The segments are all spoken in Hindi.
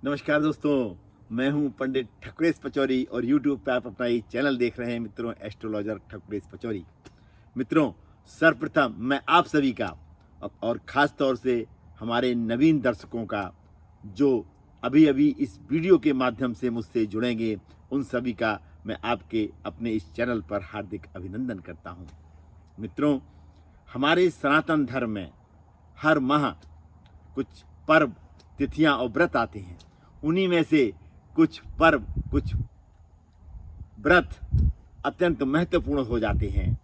नमस्कार दोस्तों, मैं हूं पंडित ठकुरेश पचौरी और यूट्यूब पे आप अपना ये चैनल देख रहे हैं मित्रों, एस्ट्रोलॉजर ठकुरेश पचौरी। मित्रों, सर्वप्रथम मैं आप सभी का और ख़ास तौर से हमारे नवीन दर्शकों का जो अभी अभी इस वीडियो के माध्यम से मुझसे जुड़ेंगे, उन सभी का मैं आपके अपने इस चैनल पर हार्दिक अभिनंदन करता हूं। मित्रों, हमारे सनातन धर्म में हर माह कुछ पर्व, तिथियां और व्रत आते हैं। उन्हीं में से कुछ पर्व, कुछ व्रत अत्यंत महत्वपूर्ण हो जाते हैं।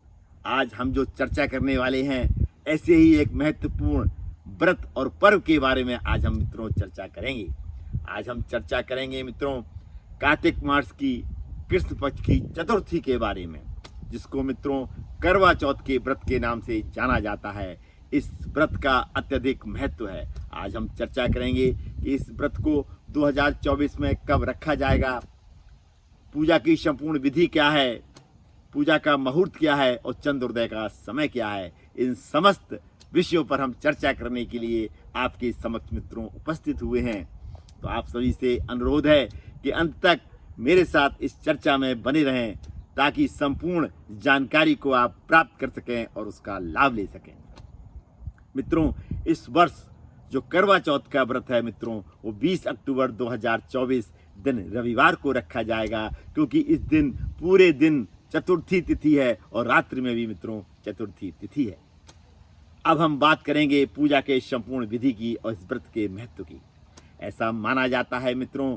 आज हम जो चर्चा करने वाले हैं, ऐसे ही एक महत्वपूर्ण व्रत और पर्व के बारे में आज हम मित्रों चर्चा करेंगे। आज हम चर्चा करेंगे मित्रों कार्तिक मास की कृष्ण पक्ष की चतुर्थी के बारे में, जिसको मित्रों करवा चौथ के व्रत के नाम से जाना जाता है। इस व्रत का अत्यधिक महत्व है। आज हम चर्चा करेंगे कि इस व्रत को 2024 में कब रखा जाएगा, पूजा की संपूर्ण विधि क्या है, पूजा का मुहूर्त क्या है और चंद्रोदय का समय क्या है। इन समस्त विषयों पर हम चर्चा करने के लिए आपके समक्ष मित्रों उपस्थित हुए हैं। तो आप सभी से अनुरोध है कि अंत तक मेरे साथ इस चर्चा में बने रहें, ताकि संपूर्ण जानकारी को आप प्राप्त कर सकें और उसका लाभ ले सकें। मित्रों, इस वर्ष जो करवा चौथ का व्रत है मित्रों, वो 20 अक्टूबर 2024 दिन रविवार को रखा जाएगा, क्योंकि इस दिन पूरे दिन चतुर्थी तिथि है और रात्रि में भी मित्रों चतुर्थी तिथि है। अब हम बात करेंगे पूजा के संपूर्ण विधि की और इस व्रत के महत्व की। ऐसा माना जाता है मित्रों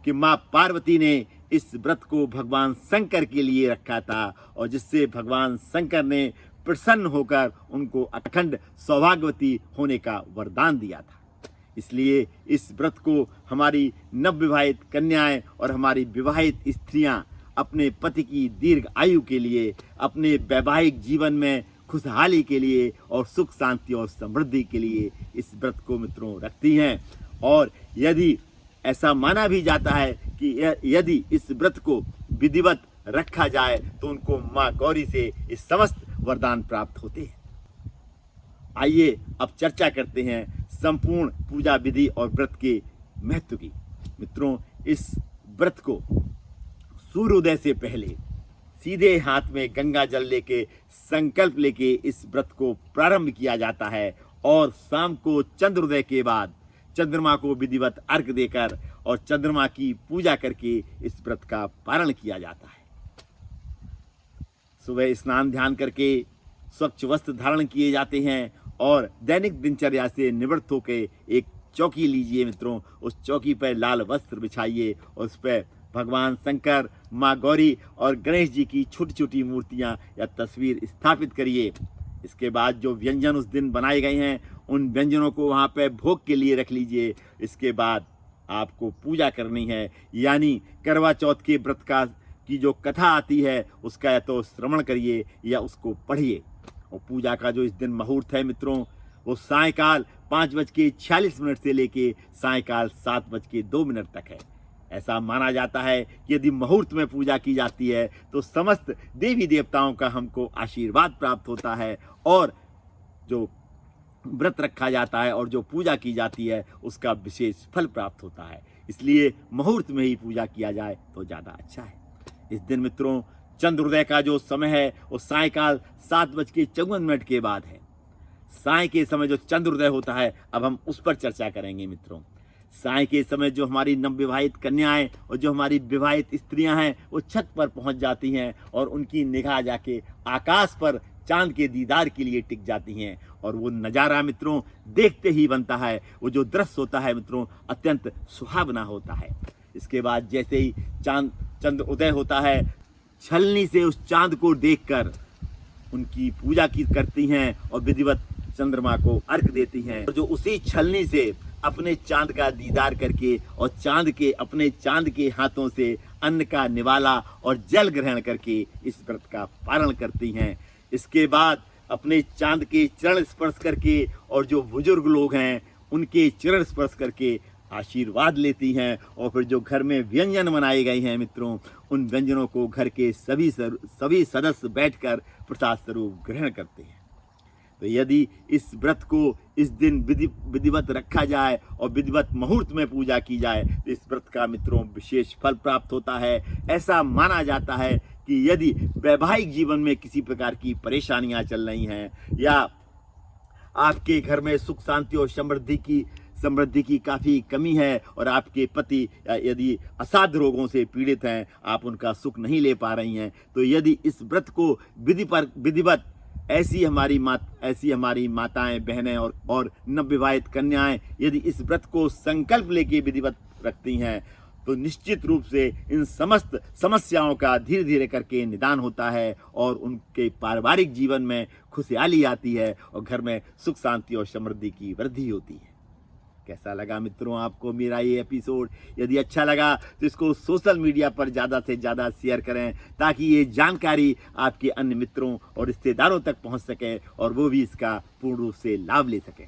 कि माँ पार्वती ने इस व्रत को भगवान शंकर के लिए रखा था, और जिससे भगवान शंकर ने प्रसन्न होकर उनको अखंड सौभाग्यवती होने का वरदान दिया था। इसलिए इस व्रत को हमारी नवविवाहित कन्याएं और हमारी विवाहित स्त्रियां अपने पति की दीर्घ आयु के लिए, अपने वैवाहिक जीवन में खुशहाली के लिए और सुख शांति और समृद्धि के लिए इस व्रत को मित्रों रखती हैं। और यदि ऐसा माना भी जाता है कि यदि इस व्रत को विधिवत रखा जाए तो उनको माँ गौरी से इस समस्त वरदान प्राप्त होते हैं। आइए अब चर्चा करते हैं संपूर्ण पूजा विधि और व्रत के महत्व की। मित्रों, इस व्रत को सूर्योदय से पहले सीधे हाथ में गंगा जल लेके संकल्प लेके इस व्रत को प्रारंभ किया जाता है, और शाम को चंद्रोदय के बाद चंद्रमा को विधिवत अर्घ्य देकर और चंद्रमा की पूजा करके इस व्रत का पालन किया जाता है। सुबह स्नान ध्यान करके स्वच्छ वस्त्र धारण किए जाते हैं और दैनिक दिनचर्या से निवृत्त होकर एक चौकी लीजिए मित्रों। उस चौकी पर लाल वस्त्र बिछाइए और उस पर भगवान शंकर, माँ गौरी और गणेश जी की छोटी छोटी मूर्तियाँ या तस्वीर स्थापित करिए। इसके बाद जो व्यंजन उस दिन बनाए गए हैं, उन व्यंजनों को वहाँ पे भोग के लिए रख लीजिए। इसके बाद आपको पूजा करनी है, यानी करवा चौथ के व्रत का की जो कथा आती है उसका या तो श्रवण करिए या उसको पढ़िए। और पूजा का जो इस दिन मुहूर्त है मित्रों, वो सायकाल 5:46 से लेके सायकाल 7:02 तक है। ऐसा माना जाता है कि यदि मुहूर्त में पूजा की जाती है तो समस्त देवी देवताओं का हमको आशीर्वाद प्राप्त होता है, और जो व्रत रखा जाता है और जो पूजा की जाती है उसका विशेष फल प्राप्त होता है। इसलिए मुहूर्त में ही पूजा किया जाए तो ज़्यादा अच्छा है। इस दिन मित्रों चंद्रोदय का जो समय है वो सायकाल 7:54 के बाद है। साय के समय जो चंद्रोदय होता है, अब हम उस पर चर्चा करेंगे मित्रों। साय के समय जो हमारी नवविवाहित कन्याएं और जो हमारी विवाहित स्त्रियां हैं, वो छत पर पहुंच जाती हैं और उनकी निगाह जाके आकाश पर चांद के दीदार के लिए टिक जाती हैं, और वो नज़ारा मित्रों देखते ही बनता है। वो जो दृश्य होता है मित्रों अत्यंत सुहावना होता है। इसके बाद जैसे ही चंद्र उदय होता है, छलनी से उस चांद को देखकर उनकी पूजा की करती हैं और विधिवत चंद्रमा को अर्घ देती हैं, और जो उसी छलनी से अपने चांद का दीदार करके और अपने चांद के हाथों से अन्न का निवाला और जल ग्रहण करके इस व्रत का पालन करती हैं। इसके बाद अपने चांद के चरण स्पर्श करके और जो बुजुर्ग लोग हैं उनके चरण स्पर्श करके आशीर्वाद लेती हैं, और फिर जो घर में व्यंजन बनाए गए हैं मित्रों, उन व्यंजनों को घर के सभी सदस्य बैठकर प्रसाद स्वरूप ग्रहण करते हैं। तो यदि इस व्रत को इस दिन विधिवत रखा जाए और विधिवत मुहूर्त में पूजा की जाए तो इस व्रत का मित्रों विशेष फल प्राप्त होता है। ऐसा माना जाता है कि यदि वैवाहिक जीवन में किसी प्रकार की परेशानियां चल रही हैं या आपके घर में सुख शांति और समृद्धि की काफ़ी कमी है और आपके पति यदि असाध्य रोगों से पीड़ित हैं, आप उनका सुख नहीं ले पा रही हैं, तो यदि इस व्रत को विधिवत ऐसी हमारी माताएं, बहनें और नवविवाहित कन्याएं यदि इस व्रत को संकल्प लेके विधिवत रखती हैं तो निश्चित रूप से इन समस्त समस्याओं का धीरे धीरे करके निदान होता है और उनके पारिवारिक जीवन में खुशहाली आती है और घर में सुख शांति और समृद्धि की वृद्धि होती है। कैसा लगा मित्रों आपको मेरा ये एपिसोड? यदि अच्छा लगा तो इसको सोशल मीडिया पर ज़्यादा से ज़्यादा शेयर करें ताकि ये जानकारी आपके अन्य मित्रों और रिश्तेदारों तक पहुंच सके और वो भी इसका पूर्ण रूप से लाभ ले सकें।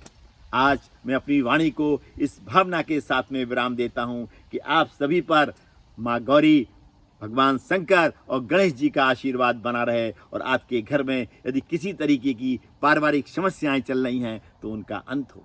आज मैं अपनी वाणी को इस भावना के साथ में विराम देता हूं कि आप सभी पर माँ गौरी, भगवान शंकर और गणेश जी का आशीर्वाद बना रहे और आपके घर में यदि किसी तरीके की पारिवारिक समस्याएं चल रही हैं तो उनका अंत हो।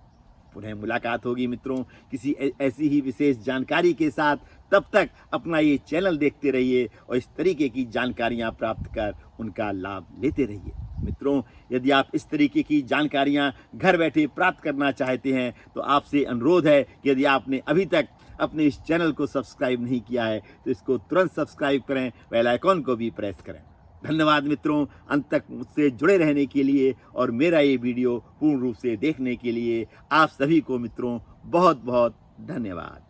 पुनः मुलाकात होगी मित्रों किसी ऐसी ही विशेष जानकारी के साथ। तब तक अपना ये चैनल देखते रहिए और इस तरीके की जानकारियां प्राप्त कर उनका लाभ लेते रहिए। मित्रों यदि आप इस तरीके की जानकारियां घर बैठे प्राप्त करना चाहते हैं तो आपसे अनुरोध है कि यदि आपने अभी तक अपने इस चैनल को सब्सक्राइब नहीं किया है तो इसको तुरंत सब्सक्राइब करें, बेल आइकॉन को भी प्रेस करें। धन्यवाद मित्रों अंत तक मुझसे जुड़े रहने के लिए और मेरा ये वीडियो पूर्ण रूप से देखने के लिए आप सभी को मित्रों बहुत बहुत धन्यवाद।